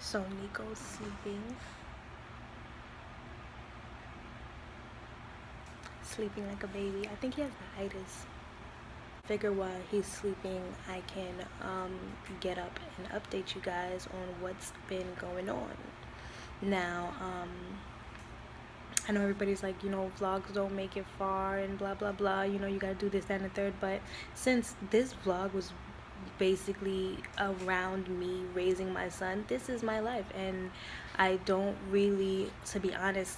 So Nico's sleeping like a baby. I think he has the itis. Figure while he's sleeping, I can get up and update you guys on what's been going on. Now, I know everybody's like, vlogs don't make it far and blah blah blah. You gotta do this, that, and the third. But since this vlog was basically around me raising my son, this is my life, and I don't really, to be honest,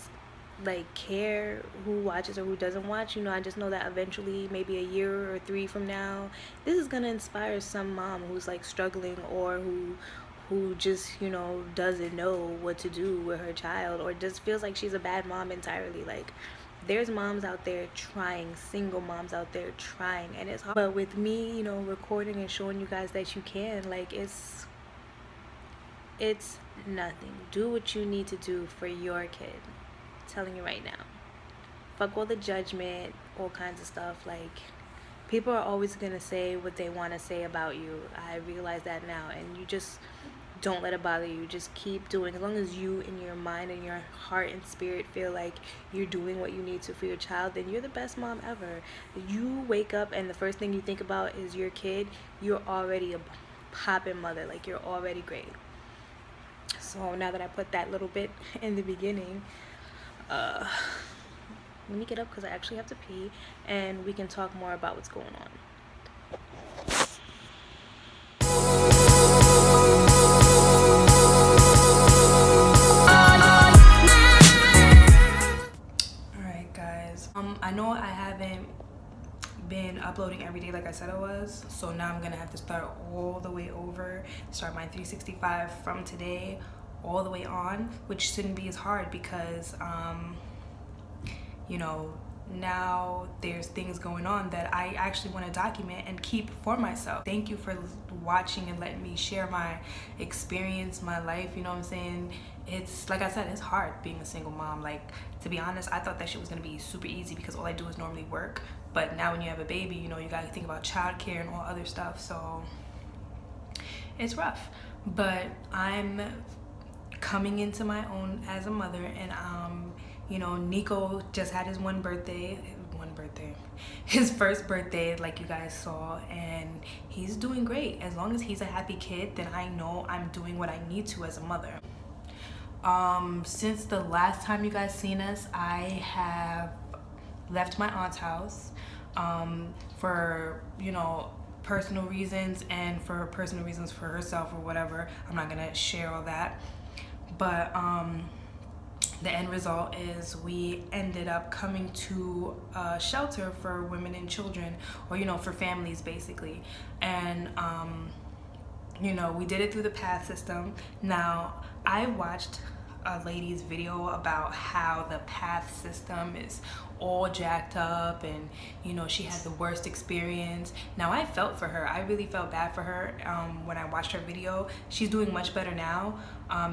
like care who watches or who doesn't watch. I just know that eventually, maybe a year or 3 from now, this is gonna inspire some mom who's like struggling, or who just doesn't know what to do with her child, or just feels like she's a bad mom entirely. Like, there's moms out there trying, single moms out there trying, and it's hard. But with me, recording and showing you guys that you can, like, it's nothing. Do what you need to do for your kid. I'm telling you right now. Fuck all the judgment, all kinds of stuff. Like, people are always gonna say what they want to say about you. I realize that now, and you just don't let it bother you. Just keep doing. As long as you in your mind and your heart and spirit feel like you're doing what you need to for your child, then you're the best mom ever. You wake up and the first thing you think about is your kid, you're already a poppin' mother. Like, you're already great. So now that I put that little bit in the beginning, let me get up because I actually have to pee, and we can talk more about what's going on. Alright guys, I know I haven't been uploading every day like I said I was, so now I'm gonna have to start all the way over, start my 365 from today all the way on, which shouldn't be as hard because now there's things going on that I actually want to document and keep for myself. Thank you for watching and letting me share my experience, my life. You know what I'm saying? It's like I said, it's hard being a single mom. Like, to be honest, I thought that shit was gonna be super easy because all I do is normally work. But now when you have a baby, you gotta think about childcare and all other stuff. So it's rough. But I'm coming into my own as a mother, and Nico just had his his first birthday, like you guys saw, and he's doing great. As long as he's a happy kid, then I know I'm doing what I need to as a mother. Since the last time you guys seen us, I have left my aunt's house for personal reasons, and for personal reasons for herself or whatever. I'm not gonna share all that, but the end result is we ended up coming to a shelter for women and children, or for families basically. And we did it through the PATH system. Now, I watched a lady's video about how the PATH system is all jacked up, and she had the worst experience. Now, I felt for her. I really felt bad for her when I watched her video. She's doing much better now.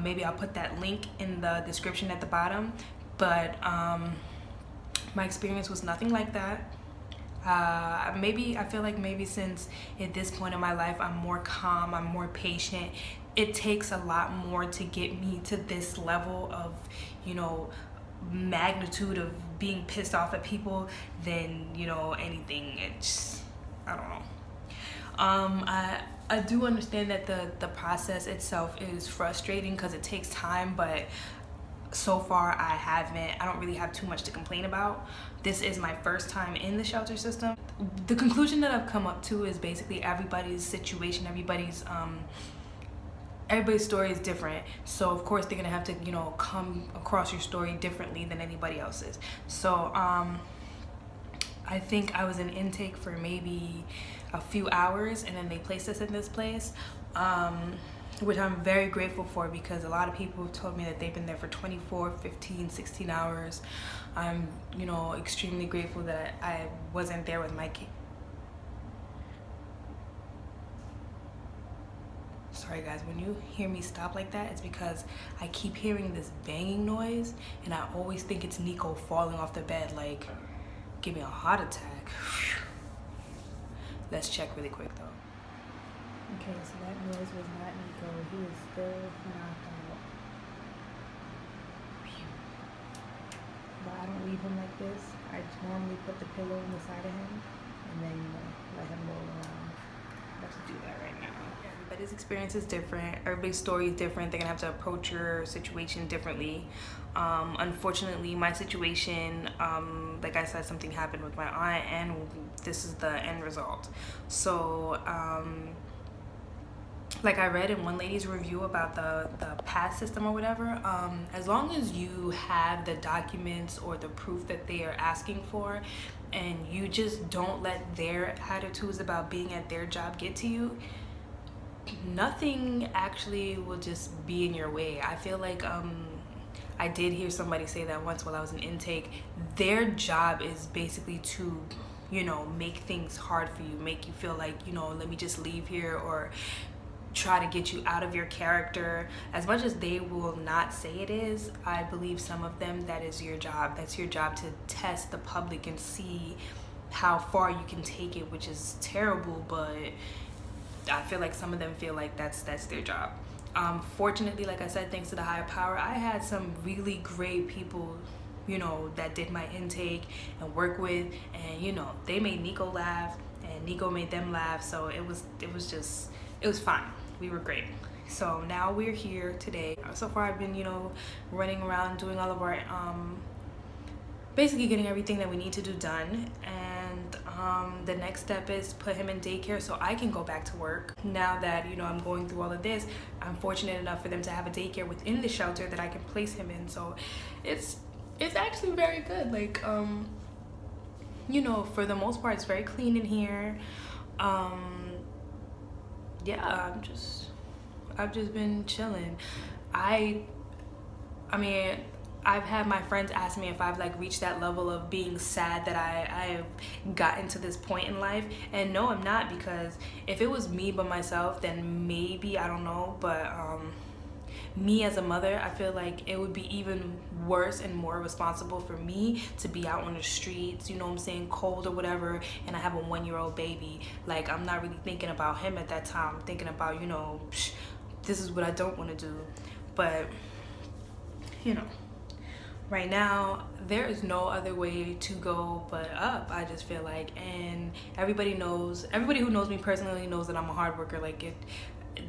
Maybe I'll put that link in the description at the bottom, but my experience was nothing like that. I feel like maybe since at this point in my life I'm more calm, I'm more patient. It takes a lot more to get me to this level of magnitude of being pissed off at people than anything. It's, I don't know. I do understand that the process itself is frustrating because it takes time, but so far I don't really have too much to complain about. This is my first time in the shelter system. The conclusion that I've come up to is basically everybody's situation, everybody's story is different. So of course they're gonna have to come across your story differently than anybody else's. So I think I was in intake for maybe a few hours, and then they placed us in this place, which I'm very grateful for, because a lot of people have told me that they've been there for 24, 15, 16 hours. I'm extremely grateful that I wasn't there with my kid. Sorry guys, when you hear me stop like that, it's because I keep hearing this banging noise, and I always think it's Nico falling off the bed, like, give me a heart attack. Let's check really quick though. Okay, so that noise was not Nico. He is still knocked like this. I normally put the pillow on the side of him and then, you know, let him roll around. I have to do that right now. Everybody's experience is different. Everybody's story is different. They're gonna have to approach your situation differently. Unfortunately, my situation, like I said, something happened with my aunt, and this is the end result. So, like I read in one lady's review about the pass system or whatever, as long as you have the documents or the proof that they are asking for, and you just don't let their attitudes about being at their job get to you, nothing actually will just be in your way. I feel like I did hear somebody say that once while I was in intake. Their job is basically to, you know, make things hard for you, make you feel like, you know, let me just leave here, or try to get you out of your character. As much as they will not say it is, I believe some of them, that is your job. That's your job, to test the public and see how far you can take it, which is terrible, but I feel like some of them feel like that's their job. Fortunately, like I said, thanks to the higher power, I had some really great people, you know, that did my intake and work with, and you know, they made Nico laugh and Nico made them laugh, so it was fine. We were great. So now we're here today. So far I've been, you know, running around doing all of our basically getting everything that we need to do done, and the next step is put him in daycare so I can go back to work. Now that, you know, I'm going through all of this, I'm fortunate enough for them to have a daycare within the shelter that I can place him in, so it's actually very good. Like, you know, for the most part, it's very clean in here. Yeah, I've just been chilling. I mean, I've had my friends ask me if I've like reached that level of being sad that I've gotten to this point in life, and no, I'm not, because if it was me by myself, then maybe, I don't know, but me as a mother, I feel like it would be even worse and more responsible for me to be out on the streets, you know what I'm saying, cold or whatever, and I have a 1-year-old baby. Like, I'm not really thinking about him at that time. I'm thinking about, you know, this is what I don't want to do. But, you know, right now there is no other way to go but up, I just feel like. And everybody who knows me personally knows that I'm a hard worker. Like,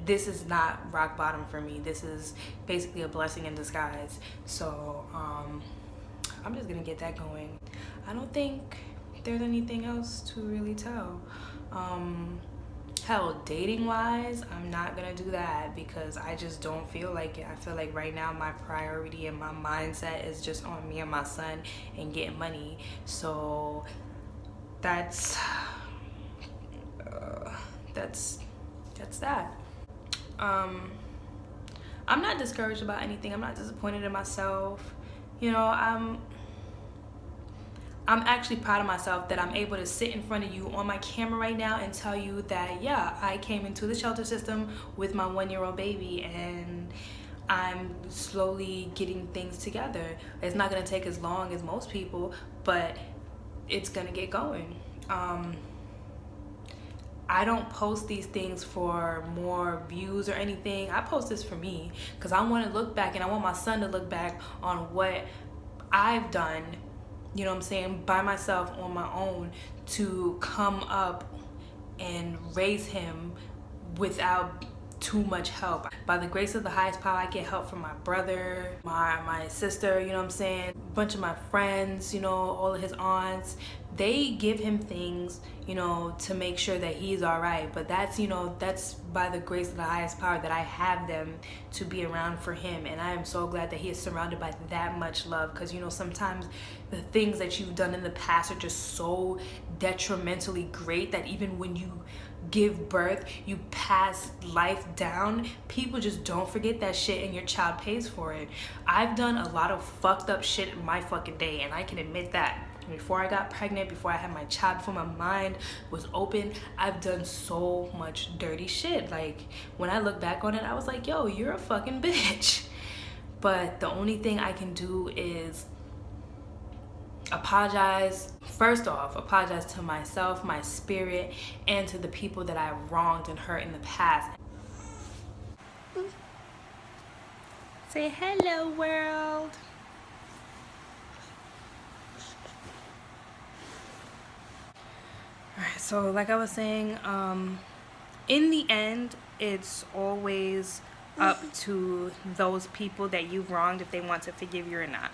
this is not rock bottom for me. This is basically a blessing in disguise. So I'm just gonna get that going. I don't think there's anything else to really tell. Hell, dating wise, I'm not gonna do that because I just don't feel like it. I feel like right now my priority and my mindset is just on me and my son and getting money. So that's that. I'm not discouraged about anything. I'm not disappointed in myself. You know, I'm actually proud of myself that I'm able to sit in front of you on my camera right now and tell you that, yeah, I came into the shelter system with my 1-year-old baby, and I'm slowly getting things together. It's not gonna take as long as most people, but it's gonna get going. I don't post these things for more views or anything. I post this for me because I want to look back, and I want my son to look back on what I've done, you know what I'm saying, by myself on my own, to come up and raise him without too much help. By the grace of the highest power, I get help from my brother, my sister, you know what I'm saying, a bunch of my friends, you know, all of his aunts. They give him things, you know, to make sure that he's all right. But that's, you know, that's by the grace of the highest power that I have them to be around for him. And I am so glad that he is surrounded by that much love, because, you know, sometimes the things that you've done in the past are just so detrimentally great that even when you give birth, you pass life down, people just don't forget that shit, and your child pays for it. I've done a lot of fucked up shit in my fucking day, and I can admit that. Before I got pregnant, before I had my child, before my mind was open, I've done so much dirty shit. Like, when I look back on it, I was like, yo, you're a fucking bitch. But the only thing I can do is apologize. First off, apologize to myself, my spirit, and to the people that I wronged and hurt in the past. Say hello, world. So like I was saying, in the end, it's always up to those people that you've wronged if they want to forgive you or not.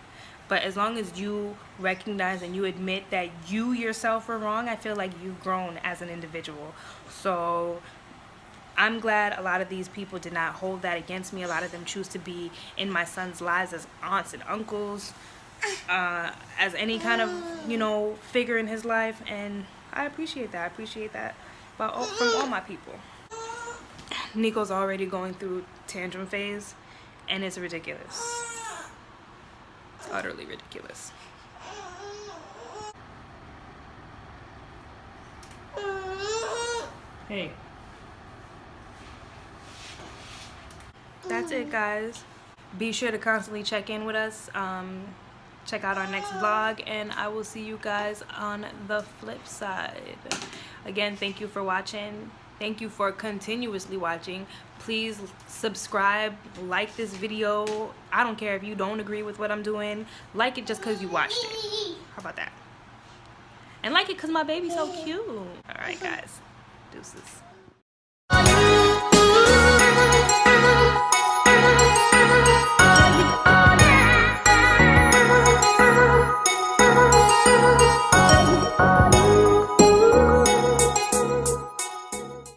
But as long as you recognize and you admit that you yourself were wrong, I feel like you've grown as an individual. So I'm glad a lot of these people did not hold that against me. A lot of them choose to be in my son's lives as aunts and uncles, as any kind of, you know, figure in his life. And I appreciate that. I appreciate that from all my people. Nico's already going through tantrum phase, and it's ridiculous. It's utterly ridiculous. Hey. That's it, guys. Be sure to constantly check in with us. Check out our next vlog, and I will see you guys on the flip side. Again, thank you for watching. Thank you for continuously watching. Please subscribe, like this video. I don't care if you don't agree with what I'm doing. Like it just because you watched it. How about that? And like it because my baby's so cute. All right, guys. Deuces.